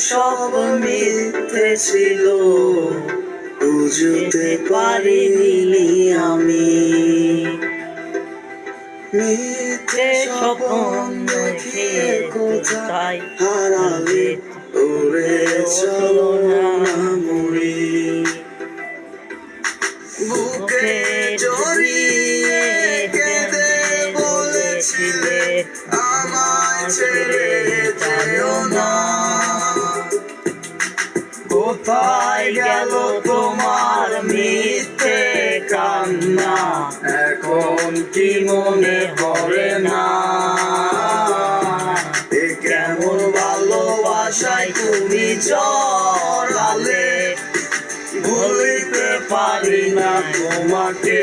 সব মিথ্যে ছিল, বুঝতে পারিনি আমি। মিথ্যে স্বপ্ন দেখিয়ে কোথায় হারালে ওরে চলো না মরি। বুকে জড়িয়ে কেঁদে বলেছিলে আমায় ছেড়ে যেও না। কোথায় গেল তোমার মিথ্যে কান্না, এখন কি মনে পড়ে না? এ কেমন ভালোবাসায় তুমি জড়ালে, ভুলিতে পারি না তোমাকে।